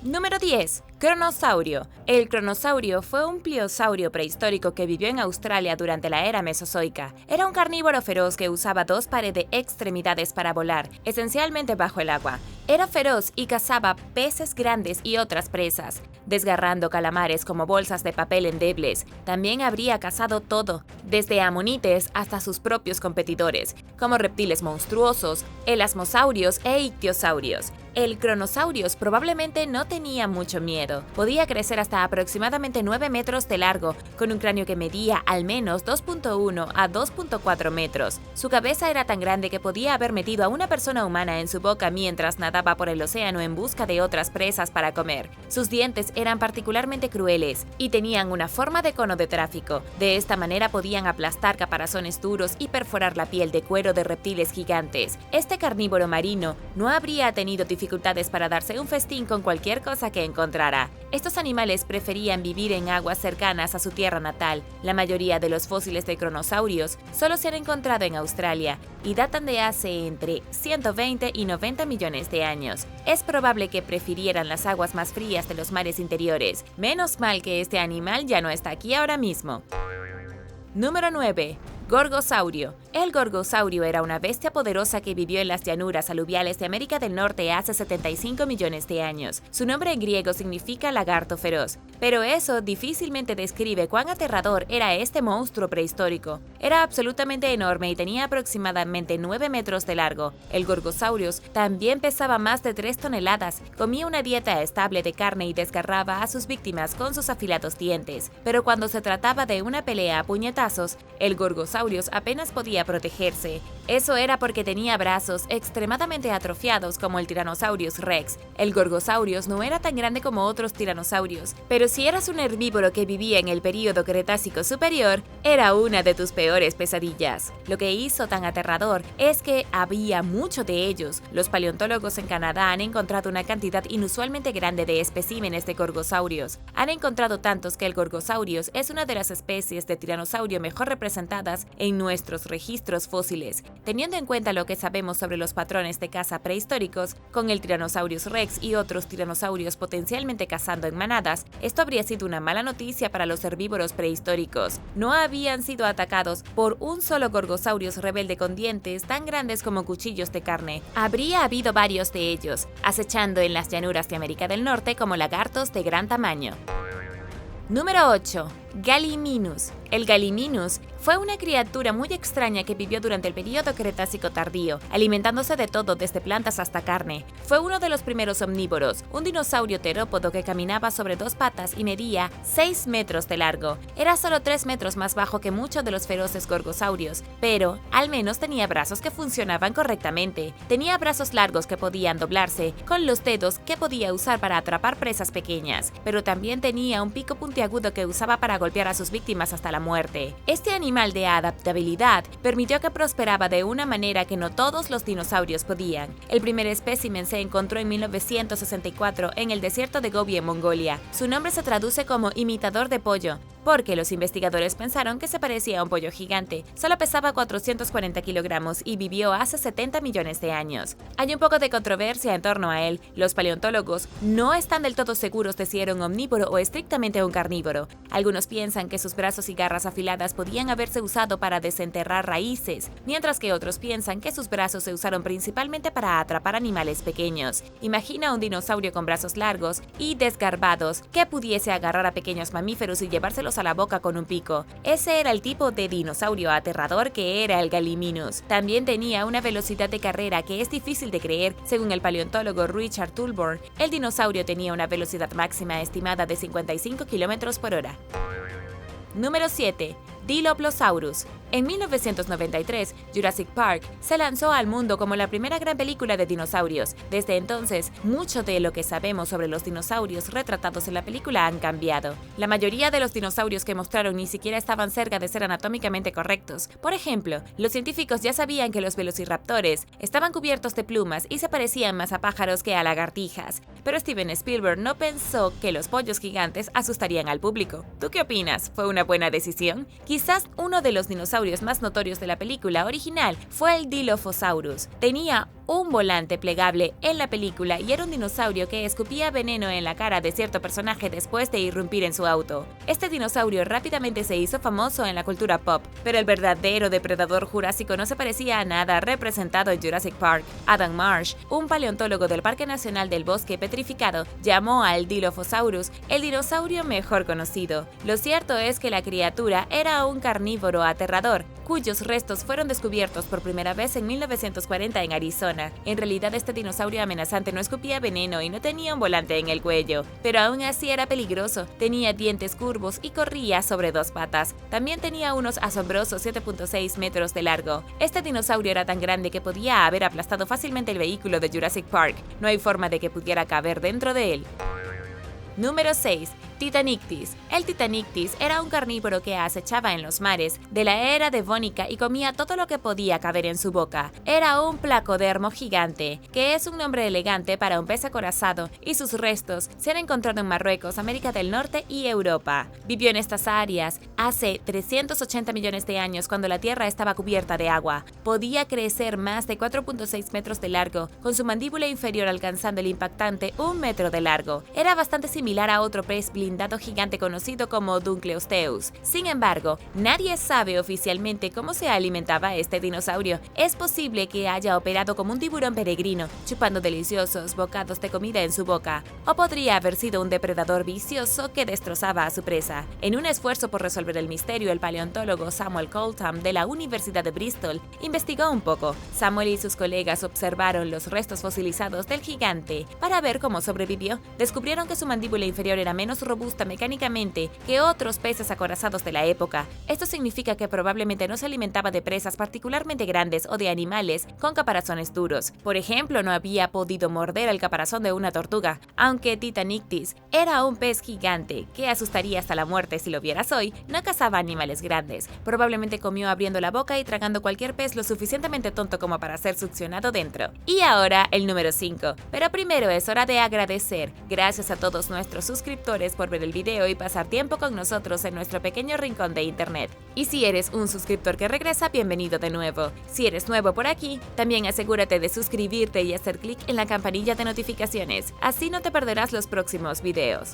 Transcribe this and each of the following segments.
Número 10. Cronosaurio. El cronosaurio fue un pliosaurio prehistórico que vivió en Australia durante la era mesozoica. Era un carnívoro feroz que usaba dos pares de extremidades para volar, esencialmente bajo el agua. Era feroz y cazaba peces grandes y otras presas, desgarrando calamares como bolsas de papel endebles. También habría cazado todo, desde amonites hasta sus propios competidores, como reptiles monstruosos, elasmosaurios e ictiosaurios. El cronosaurios probablemente no tenía mucho miedo. Podía crecer hasta aproximadamente 9 metros de largo, con un cráneo que medía al menos 2.1 a 2.4 metros. Su cabeza era tan grande que podía haber metido a una persona humana en su boca mientras nadaba por el océano en busca de otras presas para comer. Sus dientes eran particularmente crueles y tenían una forma de cono de tráfico. De esta manera podían aplastar caparazones duros y perforar la piel de cuero de reptiles gigantes. Este carnívoro marino no habría tenido dificultades para darse un festín con cualquier cosa que encontrara. Estos animales preferían vivir en aguas cercanas a su tierra natal. La mayoría de los fósiles de cronosaurios solo se han encontrado en Australia y datan de hace entre 120 y 90 millones de años. Es probable que prefirieran las aguas más frías de los mares interiores. Menos mal que este animal ya no está aquí ahora mismo. Número 9. Gorgosaurio. El gorgosaurio era una bestia poderosa que vivió en las llanuras aluviales de América del Norte hace 75 millones de años. Su nombre en griego significa lagarto feroz, pero eso difícilmente describe cuán aterrador era este monstruo prehistórico. Era absolutamente enorme y tenía aproximadamente 9 metros de largo. El gorgosaurios también pesaba más de 3 toneladas, comía una dieta estable de carne y desgarraba a sus víctimas con sus afilados dientes. Pero cuando se trataba de una pelea a puñetazos, el gorgosaurios apenas podía protegerse. Eso era porque tenía brazos extremadamente atrofiados como el Tyrannosaurus rex. El gorgosaurios no era tan grande como otros tiranosaurios, pero si eras un herbívoro que vivía en el período Cretácico superior, era una de tus peores pesadillas. Lo que hizo tan aterrador es que había mucho de ellos. Los paleontólogos en Canadá han encontrado una cantidad inusualmente grande de especímenes de gorgosaurios. Han encontrado tantos que el gorgosaurios es una de las especies de tiranosaurio mejor representadas en nuestros registros fósiles. Teniendo en cuenta lo que sabemos sobre los patrones de caza prehistóricos, con el Tyrannosaurus rex y otros tiranosaurios potencialmente cazando en manadas, esto habría sido una mala noticia para los herbívoros prehistóricos. No habían sido atacados por un solo gorgosaurios rebelde con dientes tan grandes como cuchillos de carne. Habría habido varios de ellos, acechando en las llanuras de América del Norte como lagartos de gran tamaño. Número 8. Gallimimus. El Gallimimus fue una criatura muy extraña que vivió durante el período Cretácico tardío, alimentándose de todo desde plantas hasta carne. Fue uno de los primeros omnívoros, un dinosaurio terópodo que caminaba sobre 2 patas y medía 6 metros de largo. Era solo 3 metros más bajo que muchos de los feroces gorgosaurios, pero al menos tenía brazos que funcionaban correctamente. Tenía brazos largos que podían doblarse, con los dedos que podía usar para atrapar presas pequeñas, pero también tenía un pico puntiagudo que usaba para golpear a sus víctimas hasta la muerte. Este animal de adaptabilidad permitió que prosperaba de una manera que no todos los dinosaurios podían. El primer espécimen se encontró en 1964 en el desierto de Gobi en Mongolia. Su nombre se traduce como imitador de pollo, porque los investigadores pensaron que se parecía a un pollo gigante. Solo pesaba 440 kilogramos y vivió hace 70 millones de años. Hay un poco de controversia en torno a él. Los paleontólogos no están del todo seguros de si era un omnívoro o estrictamente un carnívoro. Algunos piensan que sus brazos y garras afiladas podían haberse usado para desenterrar raíces, mientras que otros piensan que sus brazos se usaron principalmente para atrapar animales pequeños. Imagina un dinosaurio con brazos largos y desgarbados que pudiese agarrar a pequeños mamíferos y llevárselos a la boca con un pico. Ese era el tipo de dinosaurio aterrador que era el Gallimimus. También tenía una velocidad de carrera que es difícil de creer. Según el paleontólogo Richard Tulborn, el dinosaurio tenía una velocidad máxima estimada de 55 km por hora. Número 7. Diloplosaurus. En 1993, Jurassic Park se lanzó al mundo como la primera gran película de dinosaurios. Desde entonces, mucho de lo que sabemos sobre los dinosaurios retratados en la película han cambiado. La mayoría de los dinosaurios que mostraron ni siquiera estaban cerca de ser anatómicamente correctos. Por ejemplo, los científicos ya sabían que los velociraptores estaban cubiertos de plumas y se parecían más a pájaros que a lagartijas. Pero Steven Spielberg no pensó que los pollos gigantes asustarían al público. ¿Tú qué opinas? ¿Fue una buena decisión? Quizás uno de los dinosaurios más notorios de la película original fue el Dilophosaurus. Tenía un volante plegable en la película y era un dinosaurio que escupía veneno en la cara de cierto personaje después de irrumpir en su auto. Este dinosaurio rápidamente se hizo famoso en la cultura pop, pero el verdadero depredador jurásico no se parecía a nada representado en Jurassic Park. Adam Marsh, un paleontólogo del Parque Nacional del Bosque Petrificado, llamó al Dilophosaurus el dinosaurio mejor conocido. Lo cierto es que la criatura era un carnívoro aterrador, cuyos restos fueron descubiertos por primera vez en 1940 en Arizona. En realidad, este dinosaurio amenazante no escupía veneno y no tenía un volante en el cuello, pero aún así era peligroso. Tenía dientes curvos y corría sobre dos patas. También tenía unos asombrosos 7.6 metros de largo. Este dinosaurio era tan grande que podía haber aplastado fácilmente el vehículo de Jurassic Park. No hay forma de que pudiera caber dentro de él. Número 6. Titanictis. El Titanictis era un carnívoro que acechaba en los mares de la era devónica y comía todo lo que podía caber en su boca. Era un placodermo gigante, que es un nombre elegante para un pez acorazado, y sus restos se han encontrado en Marruecos, América del Norte y Europa. Vivió en estas áreas hace 380 millones de años cuando la Tierra estaba cubierta de agua. Podía crecer más de 4.6 metros de largo, con su mandíbula inferior alcanzando el impactante 1 metro de largo. Era bastante similar a otro pez blindado gigante conocido como Dunkleosteus. Sin embargo, nadie sabe oficialmente cómo se alimentaba este dinosaurio. Es posible que haya operado como un tiburón peregrino, chupando deliciosos bocados de comida en su boca, o podría haber sido un depredador vicioso que destrozaba a su presa. En un esfuerzo por resolver el misterio, el paleontólogo Samuel Coltham de la Universidad de Bristol investigó un poco. Samuel y sus colegas observaron los restos fosilizados del gigante para ver cómo sobrevivió. Descubrieron que su mandíbula inferior era menos robusta mecánicamente que otros peces acorazados de la época. Esto significa que probablemente no se alimentaba de presas particularmente grandes o de animales con caparazones duros. Por ejemplo, no había podido morder el caparazón de una tortuga. Aunque Titanictis era un pez gigante que asustaría hasta la muerte si lo vieras hoy, no cazaba animales grandes. Probablemente comió abriendo la boca y tragando cualquier pez lo suficientemente tonto como para ser succionado dentro. Y ahora el número 5. Pero primero es hora de agradecer. Gracias a todos nuestros suscriptores por ver el video y pasar tiempo con nosotros en nuestro pequeño rincón de internet. Y si eres un suscriptor que regresa, bienvenido de nuevo. Si eres nuevo por aquí, también asegúrate de suscribirte y hacer clic en la campanilla de notificaciones. Así no te perderás los próximos videos.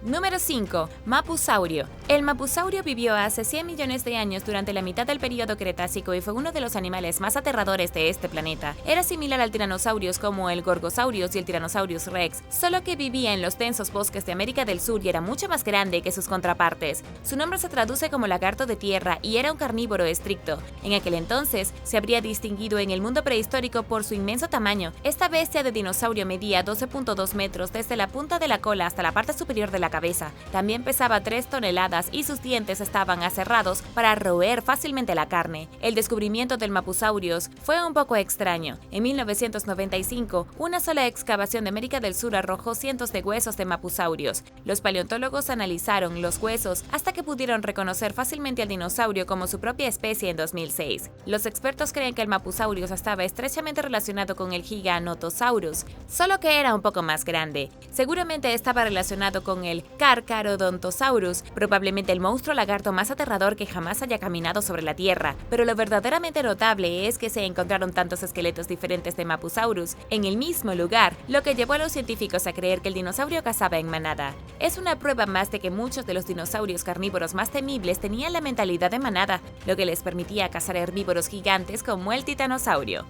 Número 5. Mapusaurio. El mapusaurio vivió hace 100 millones de años durante la mitad del período Cretácico y fue uno de los animales más aterradores de este planeta. Era similar al Tyrannosaurus como el Gorgosaurus y el Tyrannosaurus rex, solo que vivía en los densos bosques de América del Sur y era mucho más grande que sus contrapartes. Su nombre se traduce como lagarto de tierra y era un carnívoro estricto. En aquel entonces, se habría distinguido en el mundo prehistórico por su inmenso tamaño. Esta bestia de dinosaurio medía 12.2 metros desde la punta de la cola hasta la parte superior de la cabeza. También pesaba 3 toneladas y sus dientes estaban aserrados para roer fácilmente la carne. El descubrimiento del Mapusaurios fue un poco extraño. En 1995, una sola excavación de América del Sur arrojó cientos de huesos de Mapusaurios. Los paleontólogos analizaron los huesos hasta que pudieron reconocer fácilmente al dinosaurio como su propia especie en 2006. Los expertos creen que el Mapusaurios estaba estrechamente relacionado con el Giganotosaurus, solo que era un poco más grande. Seguramente estaba relacionado con el Carcharodontosaurus, probablemente el monstruo lagarto más aterrador que jamás haya caminado sobre la Tierra, pero lo verdaderamente notable es que se encontraron tantos esqueletos diferentes de Mapusaurus en el mismo lugar, lo que llevó a los científicos a creer que el dinosaurio cazaba en manada. Es una prueba más de que muchos de los dinosaurios carnívoros más temibles tenían la mentalidad de manada, lo que les permitía cazar herbívoros gigantes como el titanosaurio.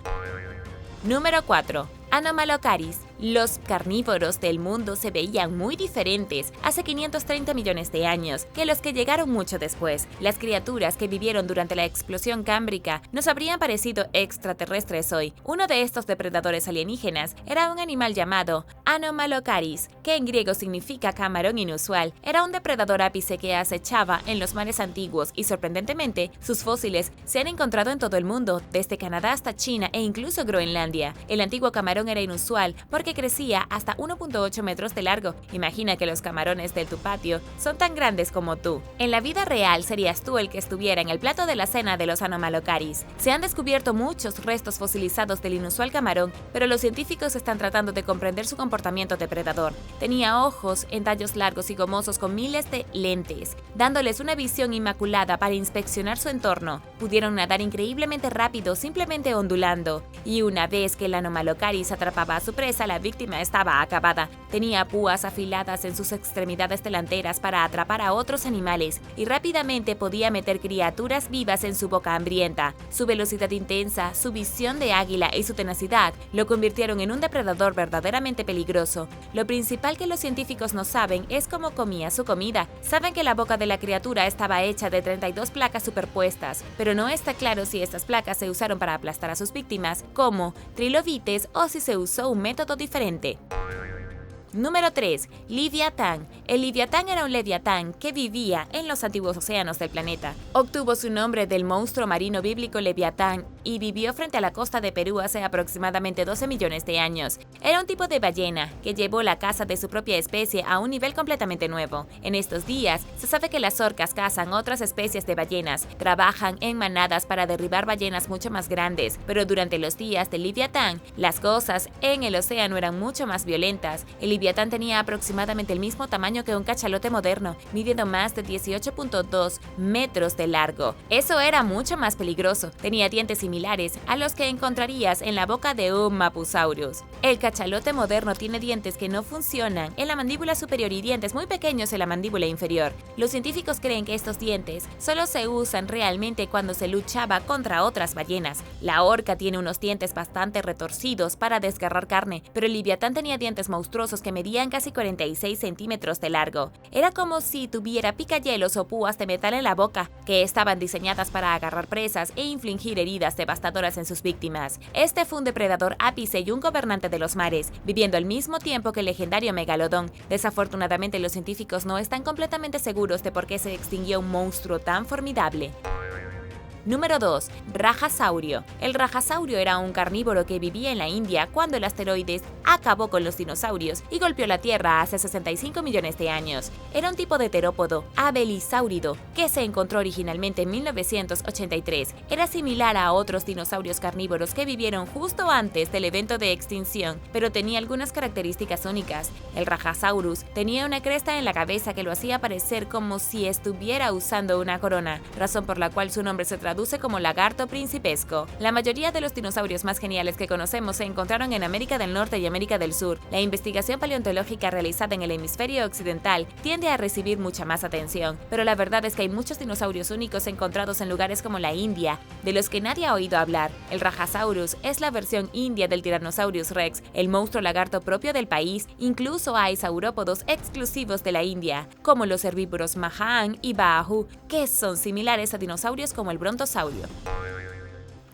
Número 4. Anomalocaris. Los carnívoros del mundo se veían muy diferentes hace 530 millones de años que los que llegaron mucho después. Las criaturas que vivieron durante la explosión cámbrica nos habrían parecido extraterrestres hoy. Uno de estos depredadores alienígenas era un animal llamado Anomalocaris, que en griego significa camarón inusual. Era un depredador ápice que acechaba en los mares antiguos y, sorprendentemente, sus fósiles se han encontrado en todo el mundo, desde Canadá hasta China e incluso Groenlandia. El antiguo camarón era inusual porque que crecía hasta 1.8 metros de largo. Imagina que los camarones de tu patio son tan grandes como tú. En la vida real serías tú el que estuviera en el plato de la cena de los Anomalocaris. Se han descubierto muchos restos fosilizados del inusual camarón, pero los científicos están tratando de comprender su comportamiento depredador. Tenía ojos en tallos largos y gomosos con miles de lentes, dándoles una visión inmaculada para inspeccionar su entorno. Pudieron nadar increíblemente rápido, simplemente ondulando. Y una vez que el Anomalocaris atrapaba a su presa, la víctima estaba acabada. Tenía púas afiladas en sus extremidades delanteras para atrapar a otros animales y rápidamente podía meter criaturas vivas en su boca hambrienta. Su velocidad intensa, su visión de águila y su tenacidad lo convirtieron en un depredador verdaderamente peligroso. Lo principal que los científicos no saben es cómo comía su comida. Saben que la boca de la criatura estaba hecha de 32 placas superpuestas, pero no está claro si estas placas se usaron para aplastar a sus víctimas, como trilobites, o si se usó un método diferente. Número 3. Leviatán. El Leviatán era un leviatán que vivía en los antiguos océanos del planeta. Obtuvo su nombre del monstruo marino bíblico Leviatán y vivió frente a la costa de Perú hace aproximadamente 12 millones de años. Era un tipo de ballena que llevó la caza de su propia especie a un nivel completamente nuevo. En estos días, se sabe que las orcas cazan otras especies de ballenas, trabajan en manadas para derribar ballenas mucho más grandes, pero durante los días del Leviatán, las cosas en el océano eran mucho más violentas. El Leviatán tenía aproximadamente el mismo tamaño que un cachalote moderno, midiendo más de 18.2 metros de largo. Eso era mucho más peligroso. Tenía dientes similares a los que encontrarías en la boca de un Mapusaurus. El cachalote moderno tiene dientes que no funcionan en la mandíbula superior y dientes muy pequeños en la mandíbula inferior. Los científicos creen que estos dientes solo se usan realmente cuando se luchaba contra otras ballenas. La orca tiene unos dientes bastante retorcidos para desgarrar carne, pero el Leviatán tenía dientes monstruosos que medían casi 46 centímetros de largo. Era como si tuviera picahielos o púas de metal en la boca, que estaban diseñadas para agarrar presas e infligir heridas devastadoras en sus víctimas. Este fue un depredador ápice y un gobernante de los mares, viviendo al mismo tiempo que el legendario megalodón. Desafortunadamente, los científicos no están completamente seguros de por qué se extinguió un monstruo tan formidable. Número 2. Rajasaurio. El rajasaurio era un carnívoro que vivía en la India cuando el asteroide acabó con los dinosaurios y golpeó la Tierra hace 65 millones de años. Era un tipo de terópodo abelisáurido que se encontró originalmente en 1983. Era similar a otros dinosaurios carnívoros que vivieron justo antes del evento de extinción, pero tenía algunas características únicas. El Rajasaurus tenía una cresta en la cabeza que lo hacía parecer como si estuviera usando una corona, razón por la cual su nombre se traduce como lagarto principesco. La mayoría de los dinosaurios más geniales que conocemos se encontraron en América del Norte y América del Sur. La investigación paleontológica realizada en el hemisferio occidental tiende a recibir mucha más atención, pero la verdad es que hay muchos dinosaurios únicos encontrados en lugares como la India, de los que nadie ha oído hablar. El Rajasaurus es la versión india del Tyrannosaurus Rex, el monstruo lagarto propio del país. Incluso hay saurópodos exclusivos de la India, como los herbívoros Mahaan y Baahu, que son similares a dinosaurios como el brontosaurio.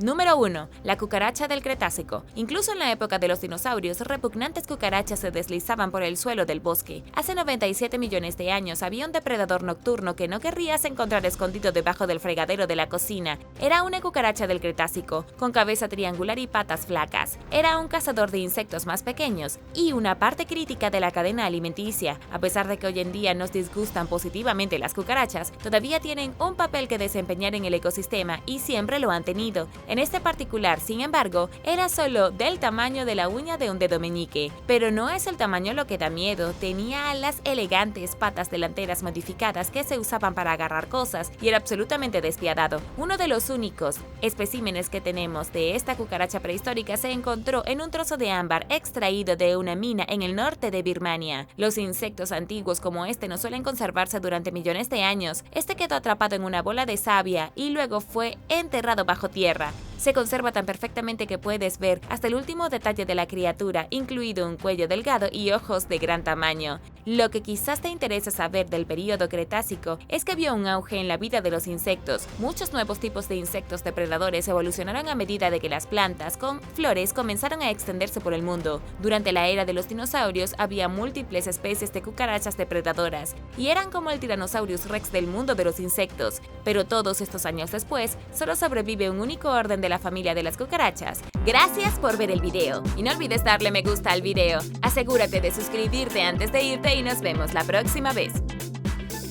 Número 1. La cucaracha del Cretácico. Incluso en la época de los dinosaurios, repugnantes cucarachas se deslizaban por el suelo del bosque. Hace 97 millones de años había un depredador nocturno que no querrías encontrar escondido debajo del fregadero de la cocina. Era una cucaracha del Cretácico, con cabeza triangular y patas flacas. Era un cazador de insectos más pequeños y una parte crítica de la cadena alimenticia. A pesar de que hoy en día nos disgustan positivamente las cucarachas, todavía tienen un papel que desempeñar en el ecosistema y siempre lo han tenido. En este particular, sin embargo, era solo del tamaño de la uña de un dedo meñique. Pero no es el tamaño lo que da miedo. Tenía las elegantes patas delanteras modificadas que se usaban para agarrar cosas y era absolutamente despiadado. Uno de los únicos especímenes que tenemos de esta cucaracha prehistórica se encontró en un trozo de ámbar extraído de una mina en el norte de Birmania. Los insectos antiguos como este no suelen conservarse durante millones de años. Este quedó atrapado en una bola de savia y luego fue enterrado bajo tierra. Se conserva tan perfectamente que puedes ver hasta el último detalle de la criatura, incluido un cuello delgado y ojos de gran tamaño. Lo que quizás te interese saber del período Cretácico es que había un auge en la vida de los insectos. Muchos nuevos tipos de insectos depredadores evolucionaron a medida de que las plantas con flores comenzaron a extenderse por el mundo. Durante la era de los dinosaurios había múltiples especies de cucarachas depredadoras y eran como el Tyrannosaurus Rex del mundo de los insectos. Pero todos estos años después, solo sobrevive un único orden de la familia de las cucarachas. Gracias por ver el video y no olvides darle me gusta al video. Asegúrate de suscribirte antes de irte y nos vemos la próxima vez.